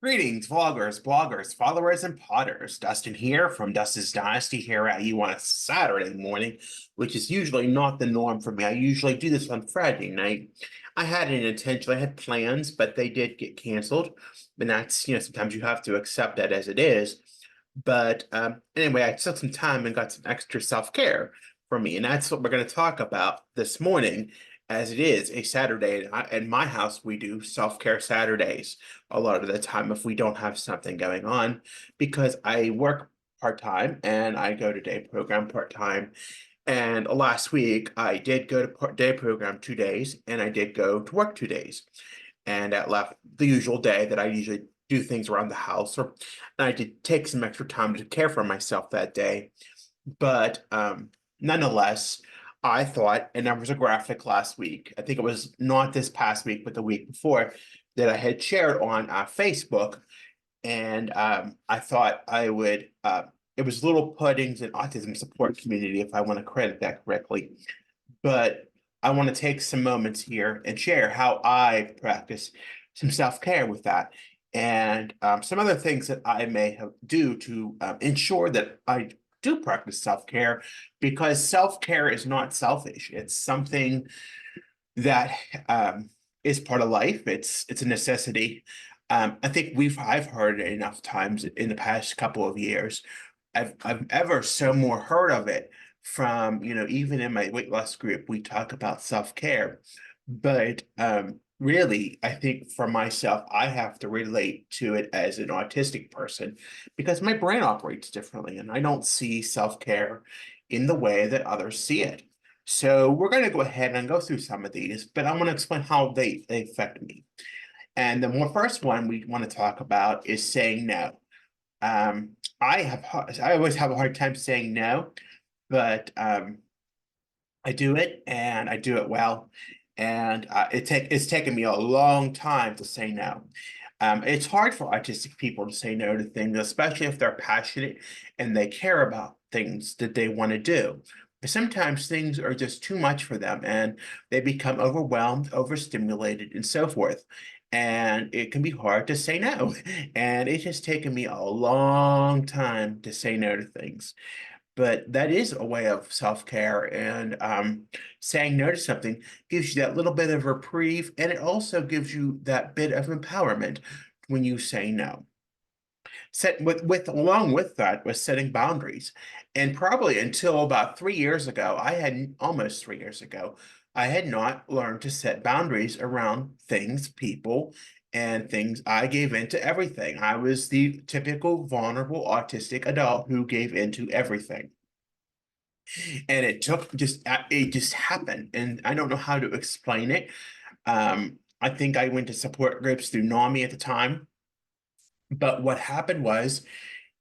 Greetings, vloggers, bloggers, followers, and potters. Dustin here from Dustin's Dynasty here at you on a Saturday morning, which is usually not the norm for me. I usually do this on Friday night. I had an intention, I had plans, but they did get canceled. And that's, sometimes you have to accept that as it is. But anyway, I took some time and got some extra self-care for me. And that's what we're going to talk about this morning, as it is a Saturday. And in my house, we do self-care Saturdays a lot of the time if we don't have something going on, because I work part-time and I go to day program part-time. And last week I did go to day program 2 days and I did go to work 2 days. And that left the usual day that I usually do things around the house, or and I did take some extra time to care for myself that day. But nonetheless, I thought, and there was a graphic last week, I think it was not this past week, but the week before, that I had shared on Facebook. And I thought I would, it was Little Puddings and Autism Support Community, if I want to credit that correctly. But I want to take some moments here and share how I practice some self-care with that. And some other things that I may have do to ensure that I do practice self-care, because self-care is not selfish. It's something that is part of life. It's a necessity. I think I've heard it enough times in the past couple of years. I've ever so more heard of it from, even in my weight loss group, we talk about self-care. But really, I think for myself, I have to relate to it as an autistic person because my brain operates differently and I don't see self-care in the way that others see it. So we're going to go ahead and go through some of these, but I want to explain how they affect me. And the first one we want to talk about is saying no. I always have a hard time saying no, but I do it and I do it well. And it's taken me a long time to say no. It's hard for autistic people to say no to things, especially if they're passionate and they care about things that they want to do. But sometimes things are just too much for them and they become overwhelmed, overstimulated, and so forth. And it can be hard to say no. And it's just taken me a long time to say no to things. But that is a way of self-care, and saying no to something gives you that little bit of reprieve, and it also gives you that bit of empowerment when you say no. Along with that was setting boundaries. And probably until about 3 years ago, almost 3 years ago, I had not learned to set boundaries around things, people, and things. I gave into everything. I was the typical vulnerable autistic adult who gave into everything. And it just happened. And I don't know how to explain it. I think I went to support groups through NAMI at the time. But what happened was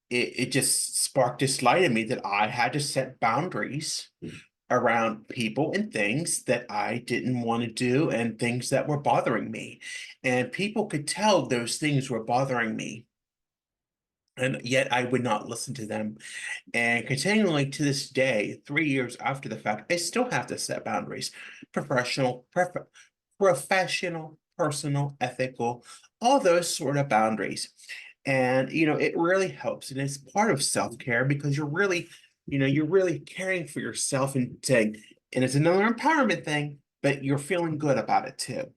it just sparked this light in me that I had to set boundaries around people and things that I didn't want to do and things that were bothering me. And people could tell those things were bothering me. And yet I would not listen to them. And continually to this day, 3 years after the fact, I still have to set boundaries. Professional, personal, ethical, all those sort of boundaries. And it really helps. And it's part of self-care because you're really caring for yourself and saying, and it's another empowerment thing, but you're feeling good about it too.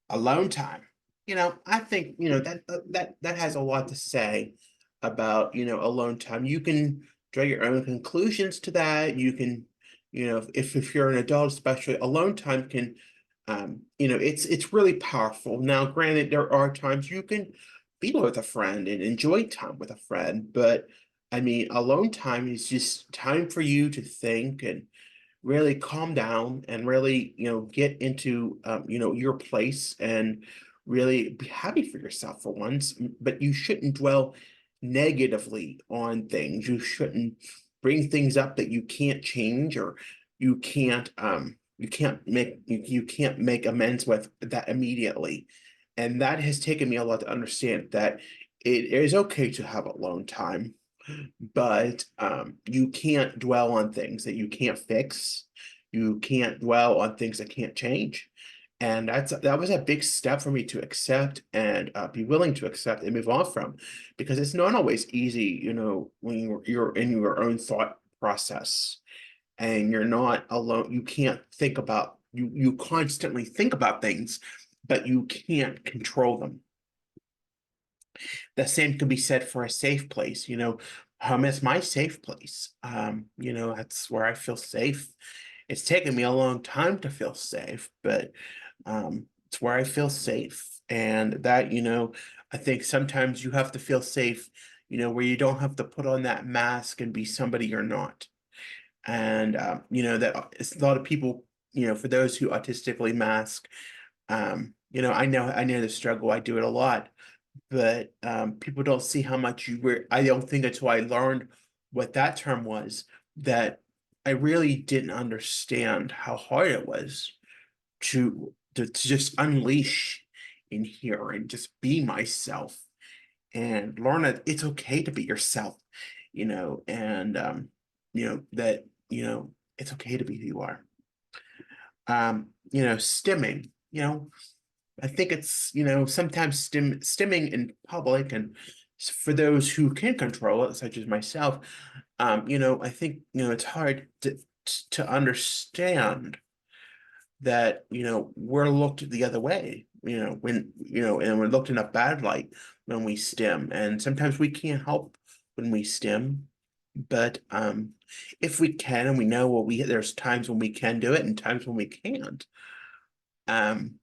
Alone time. I think, that has a lot to say about, alone time. You can draw your own conclusions to that. You can, if you're an adult, especially, alone time can, it's really powerful. Now, granted, there are times you can be with a friend and enjoy time with a friend, but I mean, alone time is just time for you to think and really calm down and really, get into, your place and really be happy for yourself for once. But you shouldn't dwell negatively on things. You shouldn't bring things up that you can't change, or you can't make amends with that immediately. And that has taken me a lot to understand that it is okay to have alone time, but you can't dwell on things that you can't fix. You can't dwell on things that can't change. And that was a big step for me to accept and be willing to accept and move on from, because it's not always easy, when you're in your own thought process and you're not alone. You can't think about you constantly think about things, but you can't control them. The same can be said for a safe place. Home is my safe place. That's where I feel safe. It's taken me a long time to feel safe, but it's where I feel safe. And that, I think sometimes you have to feel safe, where you don't have to put on that mask and be somebody you're not. And that it's a lot of people, for those who autistically mask, I know the struggle. I do it a lot, but people don't see how much you were. I don't think until I learned what that term was, that I really didn't understand how hard it was to just unleash in here and just be myself and learn that it's okay to be yourself, and that it's okay to be who you are. Stimming, I think it's, sometimes stimming in public, and for those who can control it, such as myself, I think, it's hard to understand that, we're looked the other way, and we're looked in a bad light when we stim. And sometimes we can't help when we stim. But if we can, and we know there's times when we can do it and times when we can't. Um,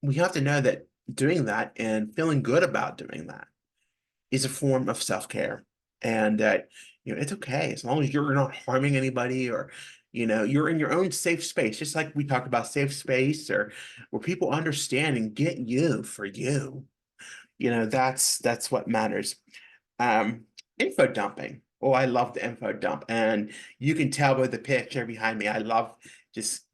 we have to know that doing that and feeling good about doing that is a form of self-care, and that it's okay as long as you're not harming anybody, or you're in your own safe space, just like we talked about safe space, or where people understand and get you for you. That's what matters. um, Info dumping. Oh, I love the info dump, and you can tell by the picture behind me. I love just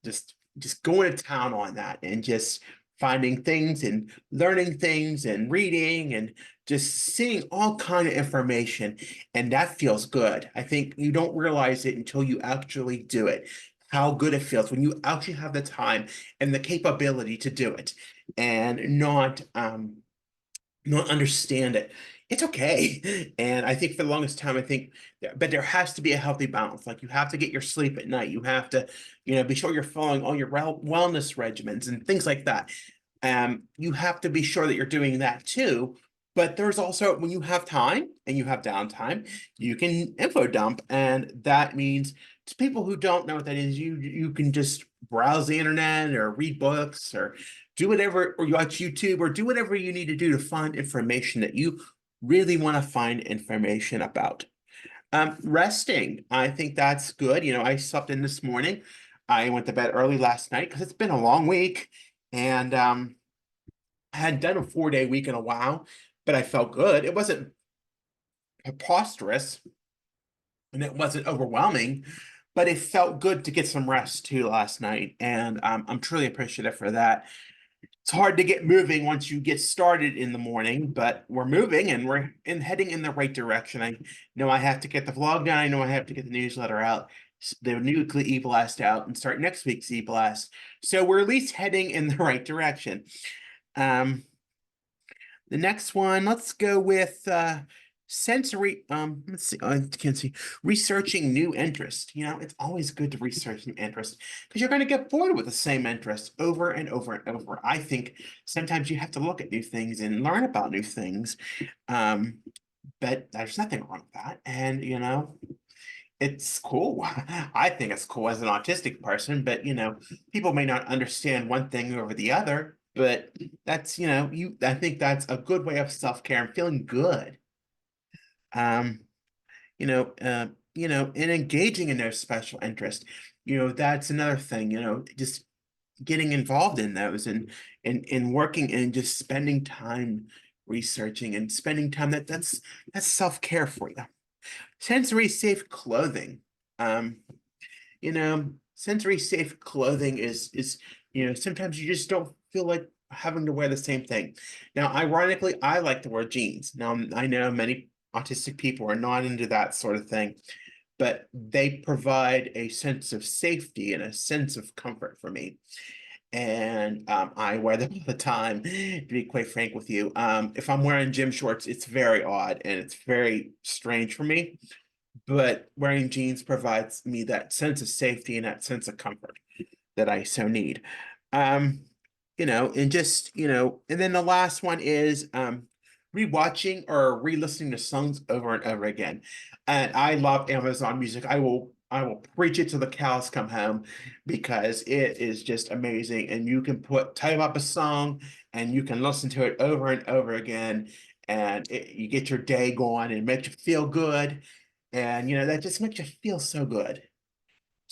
going to town on that, and just finding things and learning things and reading and just seeing all kind of information, and that feels good. I think you don't realize it until you actually do it. How good it feels when you actually have the time and the capability to do it, and not understand it. It's okay. And I think for the longest time, but there has to be a healthy balance. Like, you have to get your sleep at night. You have to, be sure you're following all your wellness regimens and things like that. You have to be sure that you're doing that too. But there's also, when you have time and you have downtime, you can info dump. And that means, to people who don't know what that is, you can just browse the internet or read books or do whatever, or you watch YouTube, or do whatever you need to do to find information that you really want to find information about. Resting, I think that's good. I slept in this morning. I went to bed early last night because it's been a long week, and I hadn't done a 4-day week in a while, but I felt good. It wasn't preposterous and it wasn't overwhelming, but it felt good to get some rest too last night, and I'm truly appreciative for that. It's hard to get moving once you get started in the morning, but we're moving and heading in the right direction. I know I have to get the vlog done. I know I have to get the newsletter out, the new e-blast out, and start next week's e-blast. So we're at least heading in the right direction. Um, the next one, let's go with sensory. Let's see. I can't see. Researching new interest. It's always good to research new interest, because you're going to get bored with the same interest over and over and over. I think sometimes you have to look at new things and learn about new things. But there's nothing wrong with that. And it's cool. I think it's cool as an autistic person, but people may not understand one thing over the other. But that's, I think that's a good way of self-care and feeling good. Um, and engaging in their special interest. That's another thing, just getting involved in those, and working and just spending time researching and spending time, that's self-care for you. Sensory safe clothing. Sensory safe clothing is sometimes you just don't feel like having to wear the same thing. Now, ironically, I like to wear jeans. Now, I know many autistic people are not into that sort of thing, but they provide a sense of safety and a sense of comfort for me. and I wear them all the time, to be quite frank with you. If I'm wearing gym shorts, it's very odd and it's very strange for me, but wearing jeans provides me that sense of safety and that sense of comfort that I so need. Um, and just, and then the last one is rewatching or re-listening to songs over and over again. And I love Amazon Music. I will preach it till the cows come home because it is just amazing. And you can type up a song and you can listen to it over and over again. And you get your day going and it makes you feel good. And that just makes you feel so good.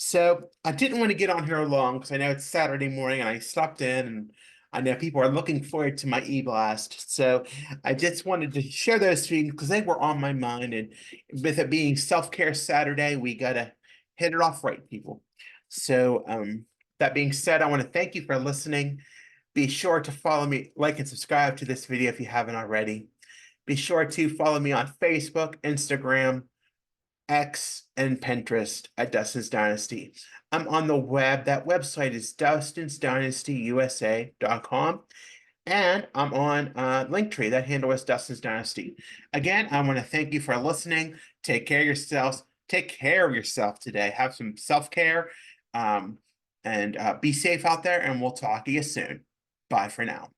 So I didn't want to get on here long because I know it's Saturday morning and I slept in and I know people are looking forward to my e-blast. So I just wanted to share those feelings because they were on my mind. And with it being self-care Saturday, we gotta hit it off right, people. So that being said, I want to thank you for listening. Be sure to follow me, like and subscribe to this video if you haven't already. Be sure to follow me on Facebook, Instagram, X, and Pinterest at Dustin's Dynasty. I'm on the web. That website is dustinsdynastyusa.com. And I'm on Linktree. That handle is Dustin's Dynasty. Again, I want to thank you for listening. Take care of yourselves. Take care of yourself today. Have some self-care. And be safe out there. And we'll talk to you soon. Bye for now.